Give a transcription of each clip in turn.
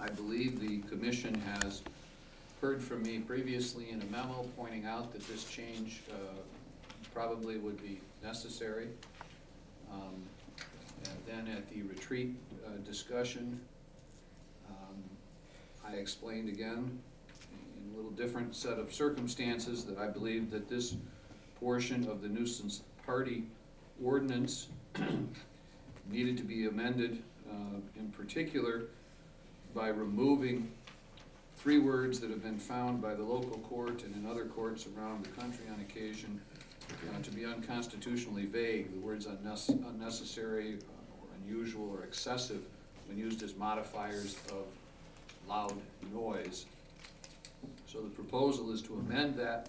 I believe the commission has heard from me previously in a memo pointing out that this change probably would be necessary. And then at the retreat discussion, I explained again in a little different set of circumstances that I believe that this portion of the nuisance party ordinance needed to be amended, in particular by removing 3 words that have been found by the local court and in other courts around the country on occasion to be unconstitutionally vague. The words unnecessary or unusual or excessive when used as modifiers of loud noise. So the proposal is to amend that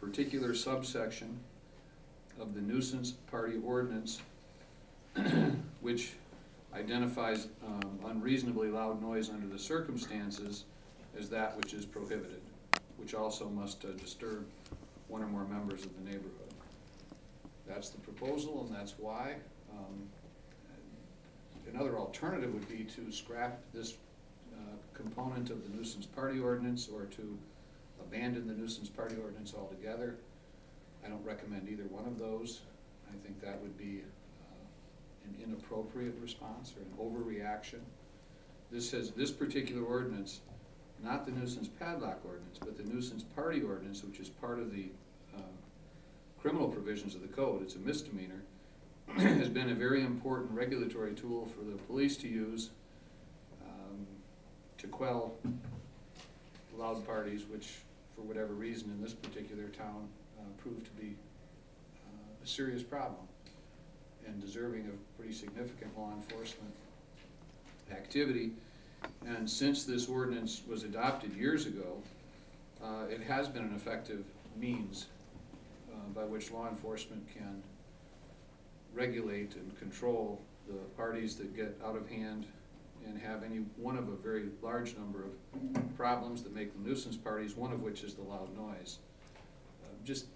particular subsection of the nuisance party ordinance which identifies unreasonably loud noise under the circumstances as that which is prohibited, which also must disturb 1 or more members of the neighborhood. That's the proposal, and that's why. Another alternative would be to scrap this component of the nuisance party ordinance or to abandon the nuisance party ordinance altogether. I don't recommend either one of those. I think that would be an inappropriate response or an overreaction. This particular ordinance, not the nuisance padlock ordinance, but the nuisance party ordinance, which is part of the criminal provisions of the code, it's a misdemeanor, has been a very important regulatory tool for the police to use to quell loud parties, which for whatever reason in this particular town proved to be a serious problem and deserving of pretty significant law enforcement activity. And since this ordinance was adopted years ago, it has been an effective means by which law enforcement can regulate and control the parties that get out of hand and have any one of a very large number of problems that make them nuisance parties, one of which is the loud noise. Just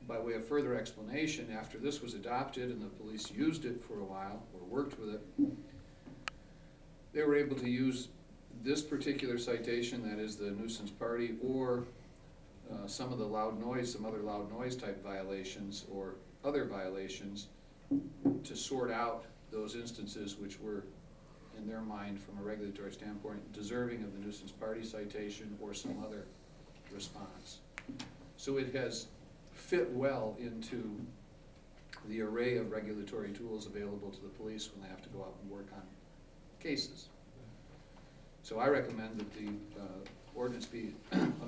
by way of further explanation, after this was adopted and the police used it for a while or worked with it, they were able to use this particular citation, that is the nuisance party, or some of the loud noise, some other loud noise type violations or other violations to sort out those instances which were, in their mind, from a regulatory standpoint, deserving of the nuisance party citation or some other response. So it has fit well into the array of regulatory tools available to the police when they have to go out and work on cases. So I recommend that the ordinance be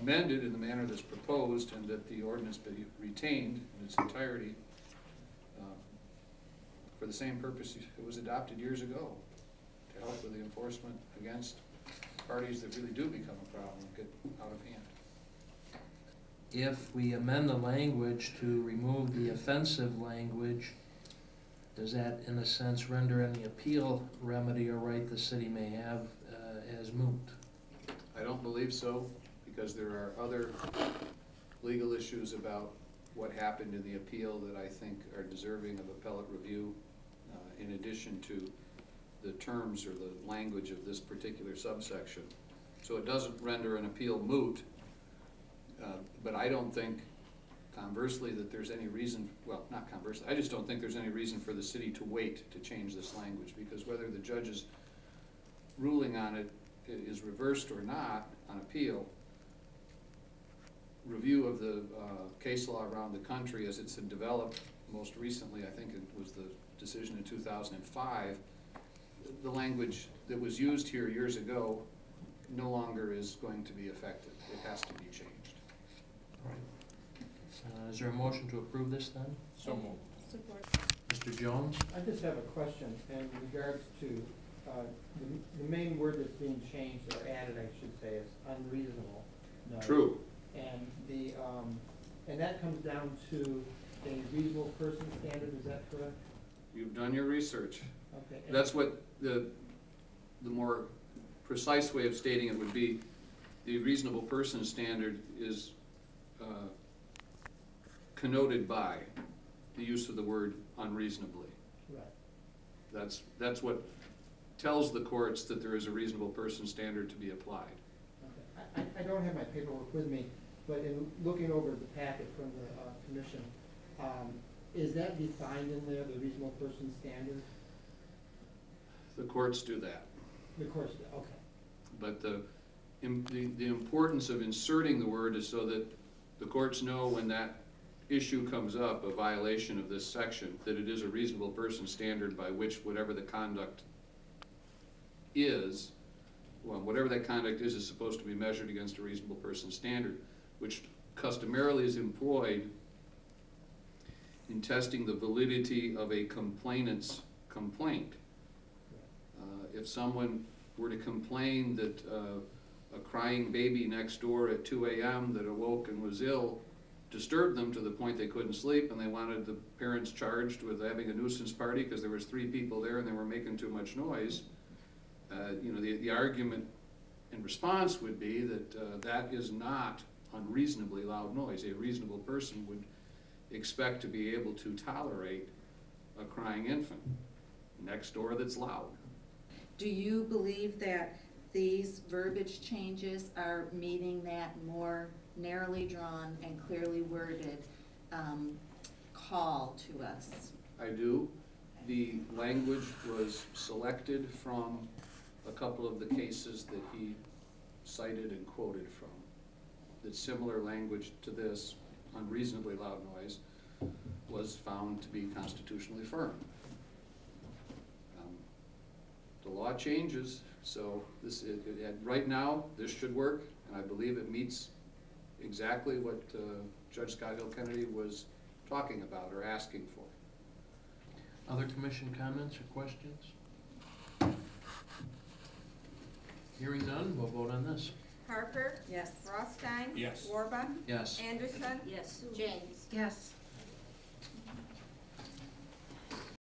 amended in the manner that's proposed and that the ordinance be retained in its entirety for the same purpose it was adopted years ago, to help with the enforcement against parties that really do become a problem and get out of hand. If we amend the language to remove the offensive language, does that in a sense render any appeal remedy or right the city may have as moot? I don't believe so, because there are other legal issues about what happened in the appeal that I think are deserving of appellate review, in addition to the terms or the language of this particular subsection. So it doesn't render an appeal moot, but I don't think, conversely, that there's any reason, well, not conversely, I just don't think there's any reason for the city to wait to change this language, because whether the judge's ruling on it is reversed or not on appeal, review of the case law around the country as it's developed most recently, I think it was the decision in 2005, the language that was used here years ago no longer is going to be effective. It has to be changed. All right. Is there a motion to approve this then? So moved. Support. Mr. Jones? I just have a question in regards to the main word that's being changed, or added I should say, is unreasonable noise. True. And the and that comes down to a reasonable person standard, is that correct? You've done your research. Okay. That's what the more precise way of stating it would be. The reasonable person standard is connoted by the use of the word unreasonably. Right. That's what tells the courts that there is a reasonable person standard to be applied. Okay. I don't have my paperwork with me, but in looking over the packet from the commission, is that defined in there, the reasonable person standard? The courts do that. The courts, okay. But the importance of inserting the word is so that the courts know when that issue comes up, a violation of this section, that it is a reasonable person standard by which whatever the conduct is, well, whatever that conduct is supposed to be measured against a reasonable person standard, which customarily is employed in testing the validity of a complainant's complaint. If someone were to complain that a crying baby next door at 2 a.m. that awoke and was ill disturbed them to the point they couldn't sleep, and they wanted the parents charged with having a nuisance party because there was 3 people there and they were making too much noise, you know, the argument in response would be that that is not unreasonably loud noise. A reasonable person would expect to be able to tolerate a crying infant next door that's loud. Do you believe that these verbiage changes are meeting that more narrowly drawn and clearly worded call to us? I do. The language was selected from a couple of the cases that he cited and quoted from. That similar language to this, unreasonably loud noise, was found to be constitutionally firm. The law changes, so this right now this should work, and I believe it meets exactly what Judge Scott Hill Kennedy was talking about or asking for. Other commission comments or questions? Hearing none, we'll vote on this. Harper? Yes. Rothstein? Yes. Warba? Yes. Anderson? Yes. James? Yes.